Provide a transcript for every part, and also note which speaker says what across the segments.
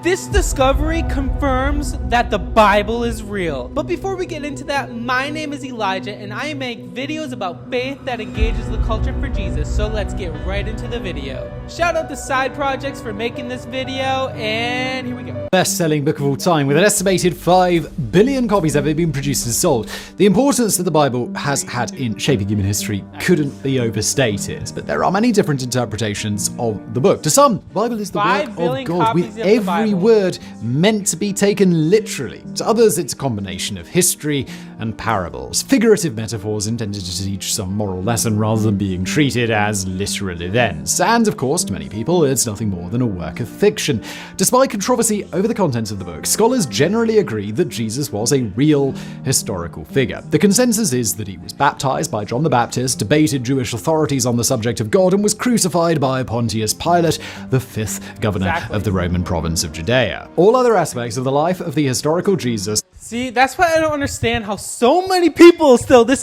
Speaker 1: This discovery confirms that the Bible is real. But before we get into that, my name is Elijah and I make videos about faith that engages the culture for Jesus. So let's get right into the video. Shout out to Side Projects for making this video, and here we go.
Speaker 2: Best-selling book of all time, with an estimated 5 billion copies ever been produced and sold. The importance that the Bible has had in shaping human history couldn't be overstated, but there are many different interpretations of the book. To some, the Bible is the work of God, with every word meant to be taken literally. To others, it's a combination of history and parables, figurative metaphors intended to teach some moral lesson rather than being treated as literal events. And of course, to many people, it's nothing more than a work of fiction. Despite controversy over the contents of the book, scholars generally agree that Jesus was a real historical figure. The consensus is that he was baptized by John the Baptist, debated Jewish authorities on the subject of God, and was crucified by Pontius Pilate, the 5th governor of the Roman province of Judea. All other aspects of the life of the historical Jesus.
Speaker 1: See, that's why I don't understand how so many people still, this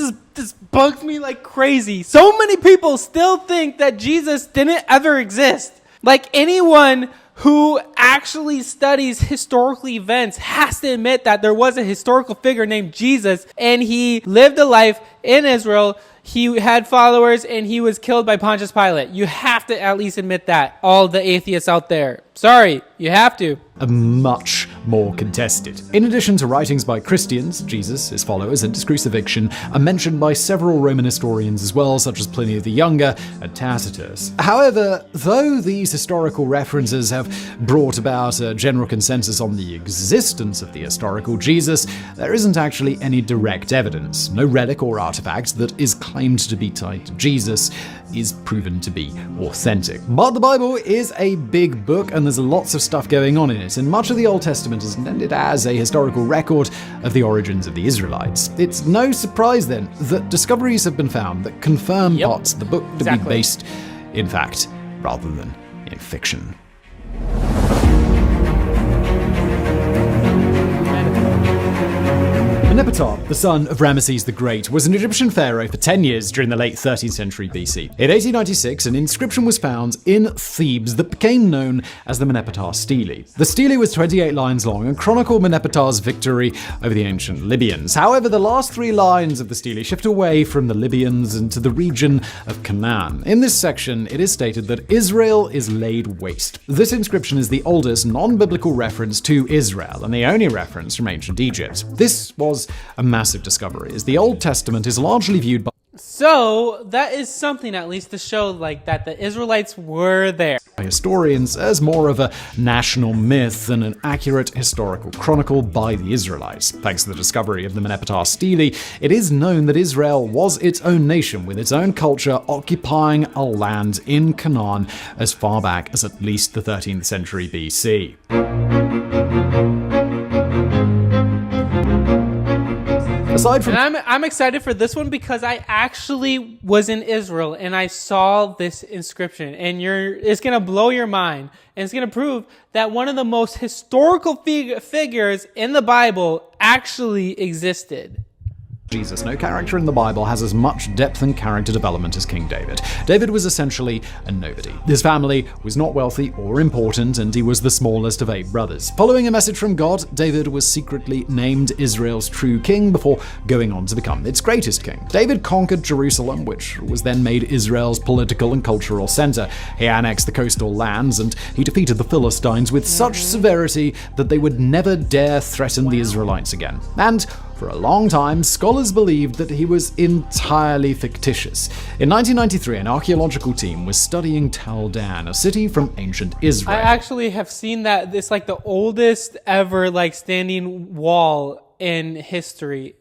Speaker 1: bugs me like crazy. So many people still think that Jesus didn't ever exist. Like, anyone who actually studies historical events has to admit that there was a historical figure named Jesus, and he lived a life in Israel. He had followers, and he was killed by Pontius Pilate. You have to at least admit that, all the atheists out there. Sorry, you have to.
Speaker 2: Much more contested. In addition to writings by Christians, Jesus, his followers, and his crucifixion are mentioned by several Roman historians as well, such as Pliny the Younger and Tacitus. However, though these historical references have brought about a general consensus on the existence of the historical Jesus, there isn't actually any direct evidence. No relic or artifact that is claimed to be tied to Jesus is proven to be authentic. But the Bible is a big book, and there's lots of stuff going on in it, and much of the Old Testament is intended as a historical record of the origins of the Israelites. It's no surprise then that discoveries have been found that confirm parts of the book to be based in fact rather than in fiction. Mennepetar, the son of Ramesses the Great, was an Egyptian pharaoh for 10 years during the late 13th century BC. In 1896, an inscription was found in Thebes that became known as the Mennepetar Stele. The stele was 28 lines long and chronicled Mennepetar's victory over the ancient Libyans. However, the last 3 lines of the stele shift away from the Libyans into the region of Canaan. In this section, it is stated that Israel is laid waste. This inscription is the oldest non-biblical reference to Israel and the only reference from ancient Egypt. This was a massive discovery, as the Old Testament is largely viewed by
Speaker 1: that is something at least to show like that the Israelites were there.
Speaker 2: Historians as more of a national myth than an accurate historical chronicle by the Israelites. Thanks to the discovery of the Mennepetar Stele, it is known that Israel was its own nation with its own culture, occupying a land in Canaan as far back as at least the 13th century BC. Aside from,
Speaker 1: and I'm excited for this one because I actually was in Israel and I saw this inscription, and it's gonna blow your mind, and it's gonna prove that one of the most historical figures in the Bible actually existed.
Speaker 2: Jesus, no character in the Bible has as much depth and character development as King David. David was essentially a nobody. His family was not wealthy or important, and he was the smallest of 8 brothers. Following a message from God, David was secretly named Israel's true king before going on to become its greatest king. David conquered Jerusalem, which was then made Israel's political and cultural center. He annexed the coastal lands, and he defeated the Philistines with such severity that they would never dare threaten the Israelites again. And for a long time, scholars believed that he was entirely fictitious. In 1993, an archaeological team was studying Tel Dan, a city from ancient Israel.
Speaker 1: I actually have seen that. It's like the oldest ever standing wall in history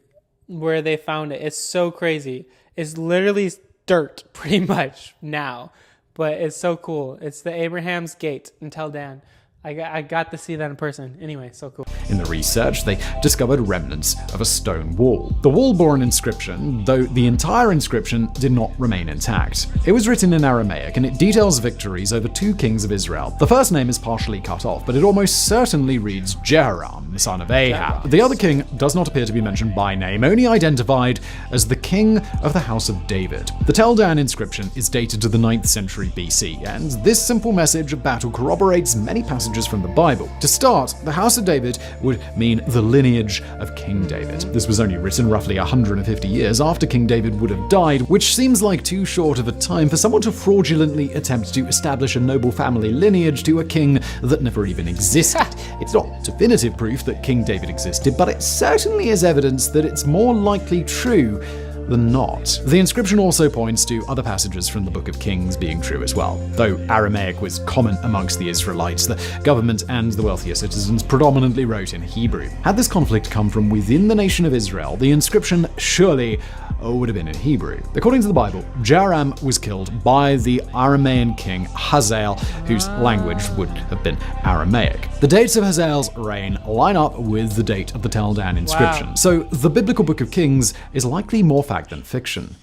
Speaker 1: where they found it. It's so crazy. It's literally dirt pretty much now, but it's so cool. It's the Abraham's Gate in Tel Dan. I got to see that in person. Anyway, so cool.
Speaker 2: In the research, they discovered remnants of a stone wall. The wall bore an inscription, though the entire inscription did not remain intact. It was written in Aramaic, and it details victories over 2 kings of Israel. The first name is partially cut off, but it almost certainly reads Jehoram, the son of Ahab. The other king does not appear to be mentioned by name, only identified as the king of the house of David. The Tel Dan inscription is dated to the 9th century BC, and this simple message of battle corroborates many passages from the Bible. To start, the house of David would mean the lineage of King David. This was only written roughly 150 years after King David would have died, which seems like too short of a time for someone to fraudulently attempt to establish a noble family lineage to a king that never even existed. It's not definitive proof that King David existed, but it certainly is evidence that it's more likely true than not. The inscription also points to other passages from the Book of Kings being true as well. Though Aramaic was common amongst the Israelites, the government and the wealthier citizens predominantly wrote in Hebrew. Had this conflict come from within the nation of Israel, the inscription surely would have been in Hebrew. According to the Bible, Jehoram was killed by the Aramean king Hazael, whose language would have been Aramaic. The dates of Hazael's reign line up with the date of the Tel Dan inscription. Wow. So the biblical Book of Kings is likely more fact than fiction.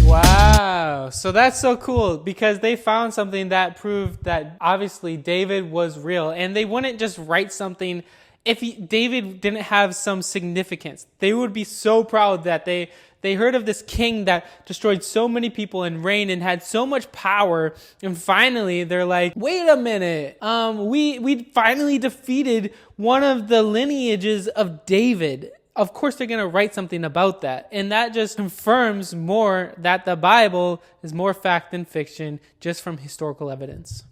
Speaker 1: Wow. So that's so cool because they found something that proved that obviously David was real, and they wouldn't just write something if David didn't have some significance. They would be so proud that they heard of this king that destroyed so many people and reigned and had so much power, and finally they're like, wait a minute, we finally defeated one of the lineages of David. Of course they're going to write something about that. And that just confirms more that the Bible is more fact than fiction just from historical evidence.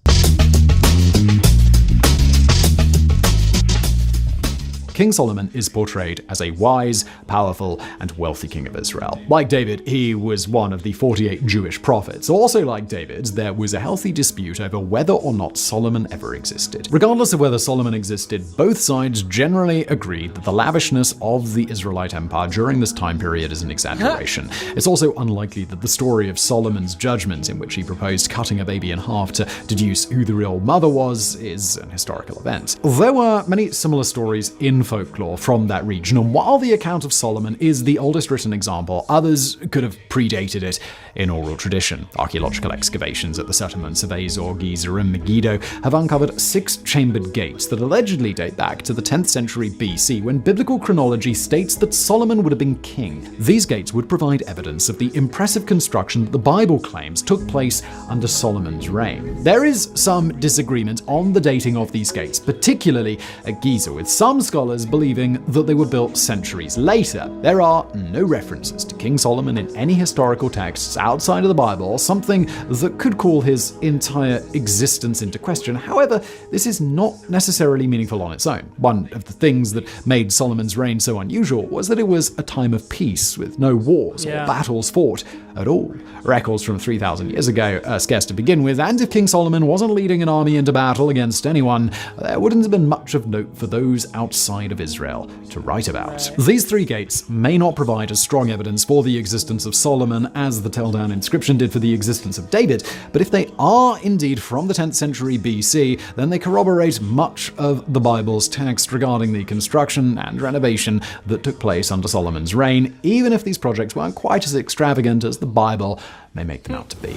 Speaker 2: King Solomon is portrayed as a wise, powerful, and wealthy king of Israel. Like David, he was one of the 48 Jewish prophets. Also like David, there was a healthy dispute over whether or not Solomon ever existed. Regardless of whether Solomon existed, both sides generally agreed that the lavishness of the Israelite empire during this time period is an exaggeration. It's also unlikely that the story of Solomon's judgment, in which he proposed cutting a baby in half to deduce who the real mother was, is an historical event. There were many similar stories in folklore from that region, and while the account of Solomon is the oldest written example, others could have predated it in oral tradition. Archaeological excavations at the settlements of Azor, Gezer, and Megiddo have uncovered 6 chambered gates that allegedly date back to the 10th century BC, when biblical chronology states that Solomon would have been king. These gates would provide evidence of the impressive construction that the Bible claims took place under Solomon's reign. There is some disagreement on the dating of these gates, particularly at Gezer, with some scholars believing that they were built centuries later. There are no references to King Solomon in any historical texts outside of the Bible, something that could call his entire existence into question. However, this is not necessarily meaningful on its own. One of the things that made Solomon's reign so unusual was that it was a time of peace, with no wars or battles fought at all. Records from 3,000 years ago are scarce to begin with, and if King Solomon wasn't leading an army into battle against anyone, there wouldn't have been much of note for those outside of Israel to write about. These 3 gates may not provide as strong evidence for the existence of Solomon as the Tel Dan inscription did for the existence of David, but if they are indeed from the 10th century BC, then they corroborate much of the Bible's text regarding the construction and renovation that took place under Solomon's reign, even if these projects weren't quite as extravagant as the Bible may make them out to be.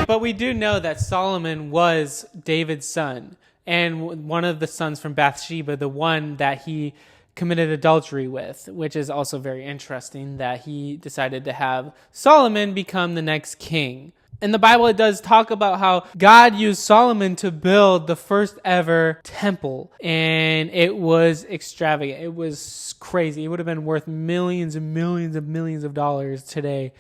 Speaker 1: But we do know that Solomon was David's son, and one of the sons from Bathsheba, the one that he committed adultery with, which is also very interesting that he decided to have Solomon become the next king. In the Bible, it does talk about how God used Solomon to build the first ever temple, and it was extravagant. It was crazy. It would have been worth millions and millions and millions of dollars today.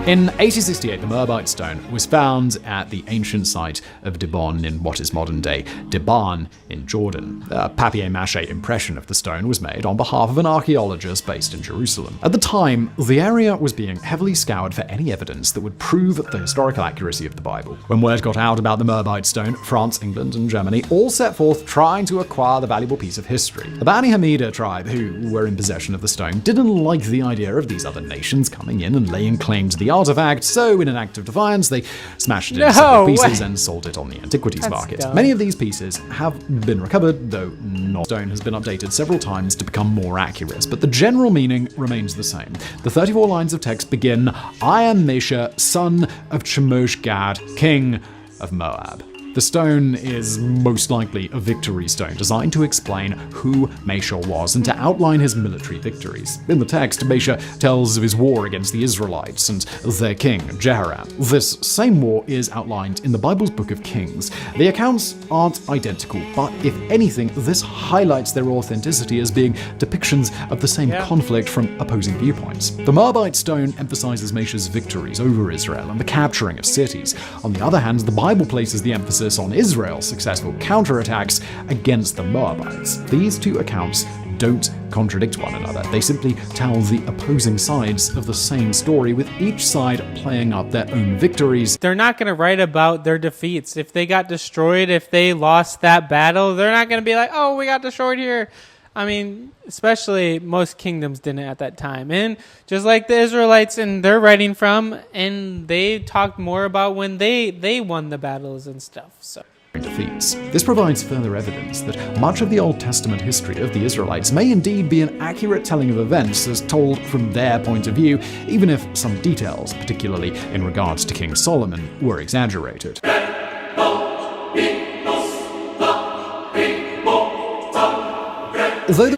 Speaker 2: In 1868, the Merbite stone was found at the ancient site of Dibon in what is modern-day Deban in Jordan. A papier-mâché impression of the stone was made on behalf of an archaeologist based in Jerusalem. At the time, the area was being heavily scoured for any evidence that would prove the historical accuracy of the Bible. When word got out about the Merbite stone, France, England, and Germany all set forth trying to acquire the valuable piece of history. The Bani Hamida tribe, who were in possession of the stone, didn't like the idea of these other nations coming in and laying claim to the artifact, so in an act of defiance, they smashed it into
Speaker 1: No
Speaker 2: several pieces
Speaker 1: way.
Speaker 2: and sold it on the antiquities
Speaker 1: That's
Speaker 2: market.
Speaker 1: dumb.
Speaker 2: Many of these pieces have been recovered, though not. Stone has been updated several times to become more accurate, but the general meaning remains the same. The 34 lines of text begin, I am Mesha, son of Chemosh-Gad, king of Moab. The stone is most likely a victory stone designed to explain who Mesha was and to outline his military victories. In the text, Mesha tells of his war against the Israelites and their king, Jehoram. This same war is outlined in the Bible's Book of Kings. The accounts aren't identical, but if anything, this highlights their authenticity as being depictions of the same conflict from opposing viewpoints. The Moabite stone emphasizes Mesha's victories over Israel and the capturing of cities. On the other hand, the Bible places the emphasis on Israel's successful counterattacks against the Moabites. These two accounts don't contradict one another. They simply tell the opposing sides of the same story, with each side playing up their own victories.
Speaker 1: They're not going to write about their defeats. If they got destroyed, if they lost that battle, they're not going to be like, oh, we got destroyed here. I mean, especially most kingdoms didn't at that time. And just like the Israelites and they're writing from, and they talked more about when they won the battles and stuff. So
Speaker 2: defeats. This provides further evidence that much of the Old Testament history of the Israelites may indeed be an accurate telling of events as told from their point of view, even if some details, particularly in regards to King Solomon, were exaggerated.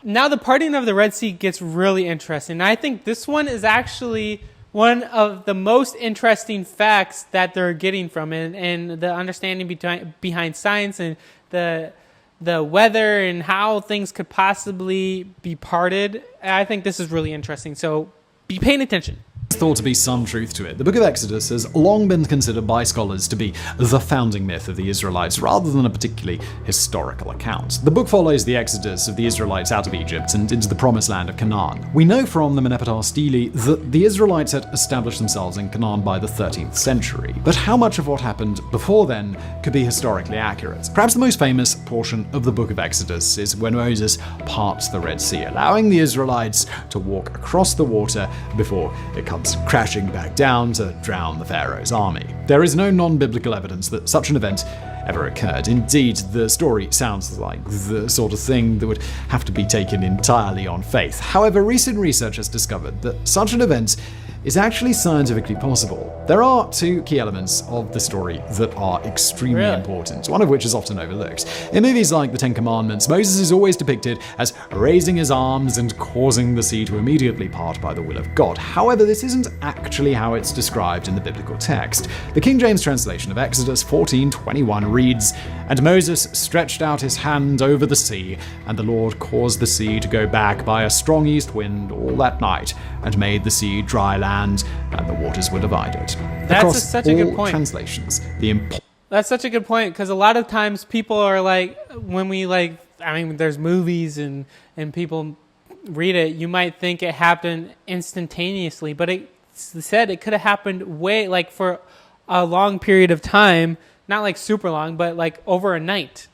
Speaker 1: now the parting of the Red Sea gets really interesting. I think this one is actually one of the most interesting facts that they're getting from it, and the understanding behind science and the weather and how things could possibly be parted. I think this is really interesting. So be paying attention.
Speaker 2: Thought to be some truth to it. The Book of Exodus has long been considered by scholars to be the founding myth of the Israelites rather than a particularly historical account. The book follows the exodus of the Israelites out of Egypt and into the promised land of Canaan. We know from the Mennepetar Stele that the Israelites had established themselves in Canaan by the 13th century, but how much of what happened before then could be historically accurate? Perhaps the most famous portion of the Book of Exodus is when Moses parts the Red Sea, allowing the Israelites to walk across the water before it comes crashing back down to drown the Pharaoh's army. There is no non-biblical evidence that such an event ever occurred. Indeed, the story sounds like the sort of thing that would have to be taken entirely on faith. However, recent research has discovered that such an event is actually scientifically possible. There are two key elements of the story that are extremely important, one of which is often overlooked. In movies like The Ten Commandments, Moses is always depicted as raising his arms and causing the sea to immediately part by the will of God. However, this isn't actually how it's described in the biblical text. The King James translation of Exodus 14:21 reads, "And Moses stretched out his hand over the sea, and the Lord caused the sea to go back by a strong east wind all that night, and made the sea dry land, and the waters were divided."
Speaker 1: That's such a good point.
Speaker 2: Translations,
Speaker 1: That's such a good point, because a lot of times people are like, when we there's movies and people read it, you might think it happened instantaneously, but it said it could have happened for a long period of time, not like super long, but like over a night.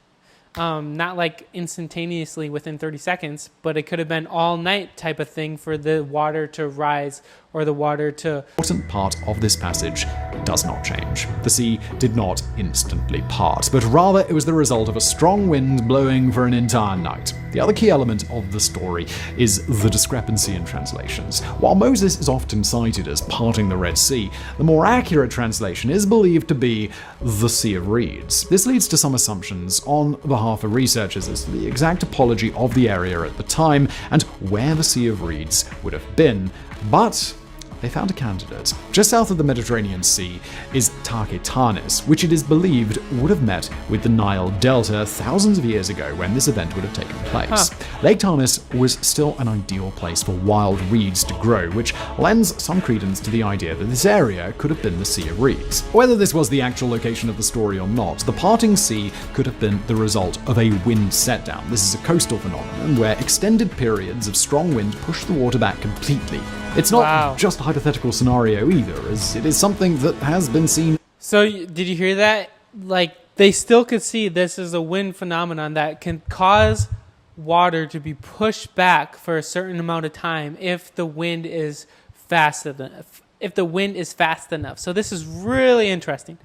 Speaker 1: Not like instantaneously within 30 seconds, but it could have been all night type of thing for the water to rise or the water to...
Speaker 2: Important part of this passage does not change. The sea did not instantly part, but rather it was the result of a strong wind blowing for an entire night. The other key element of the story is the discrepancy in translations. While Moses is often cited as parting the Red Sea, the more accurate translation is believed to be the Sea of Reeds. This leads to some assumptions on behalf of researchers as to the exact topology of the area at the time and where the Sea of Reeds would have been, but they found a candidate. Just south of the Mediterranean Sea is Tarki Tanis, which it is believed would have met with the Nile Delta thousands of years ago when this event would have taken place. Lake Tanis was still an ideal place for wild reeds to grow, which lends some credence to the idea that this area could have been the Sea of Reeds. Whether this was the actual location of the story or not, the parting sea could have been the result of a wind setdown. This is a coastal phenomenon where extended periods of strong wind push the water back completely. It's not just a hypothetical scenario either, as it is something that has been seen.
Speaker 1: So did you hear that? Like, they still could see this is a wind phenomenon that can cause water to be pushed back for a certain amount of time if the wind is fast enough. if the wind is fast enough. So this is really interesting.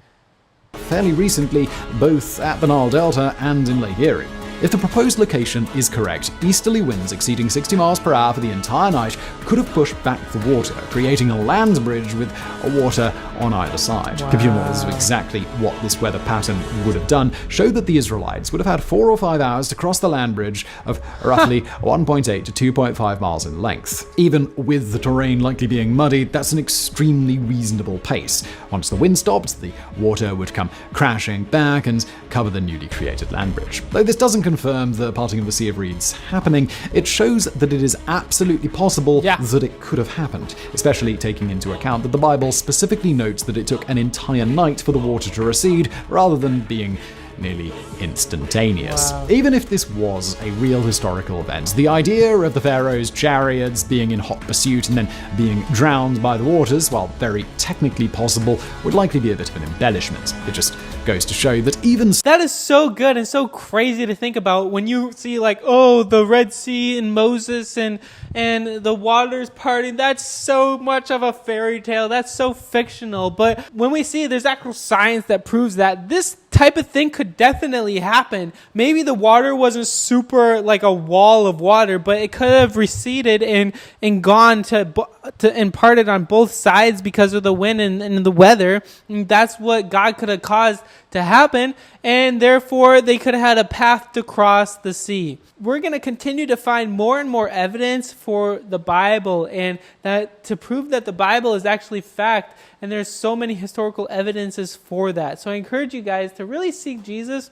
Speaker 2: Fairly recently, both at the Nile Delta and in Lake Erie. If the proposed location is correct, easterly winds exceeding 60 miles per hour for the entire night could have pushed back the water, creating a land bridge with water on either side. Wow. Computer models of exactly what this weather pattern would have done show that the Israelites would have had 4 or 5 hours to cross the land bridge of roughly 1.8 to 2.5 miles in length. Even with the terrain likely being muddy, that's an extremely reasonable pace. Once the wind stopped, the water would come crashing back and cover the newly created land bridge. Though this doesn't confirm the parting of the Sea of Reeds happening, it shows that it is absolutely possible that it could have happened, especially taking into account that the Bible specifically notes that it took an entire night for the water to recede, rather than being nearly instantaneous.
Speaker 1: Wow.
Speaker 2: Even if this was a real historical event, the idea of the pharaoh's chariots being in hot pursuit and then being drowned by the waters, while very technically possible, would likely be a bit of an embellishment. It just goes to show that even
Speaker 1: that is so good and so crazy to think about when you see the Red Sea and Moses and the waters parting. That's so much of a fairy tale. That's so fictional. But when we see there's actual science that proves that this type of thing could definitely happen. Maybe the water wasn't super like a wall of water, but it could have receded and gone to and parted on both sides because of the wind and the weather. And that's what God could have caused to happen, and therefore they could have had a path to cross the sea. We're going to continue to find more and more evidence for the Bible, and that to prove that the Bible is actually fact, and there's so many historical evidences for that. So I encourage you guys to really seek Jesus,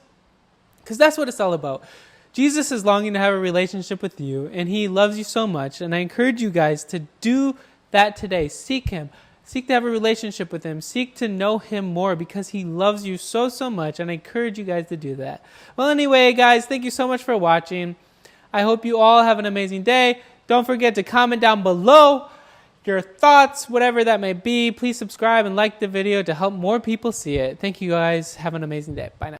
Speaker 1: because that's what it's all about. Jesus is longing to have a relationship with you, and he loves you so much, and I encourage you guys to do that today. Seek him. Seek to have a relationship with him. Seek to know him more, because he loves you so, so much. And I encourage you guys to do that. Well, anyway, guys, thank you so much for watching. I hope you all have an amazing day. Don't forget to comment down below your thoughts, whatever that may be. Please subscribe and like the video to help more people see it. Thank you, guys. Have an amazing day. Bye now.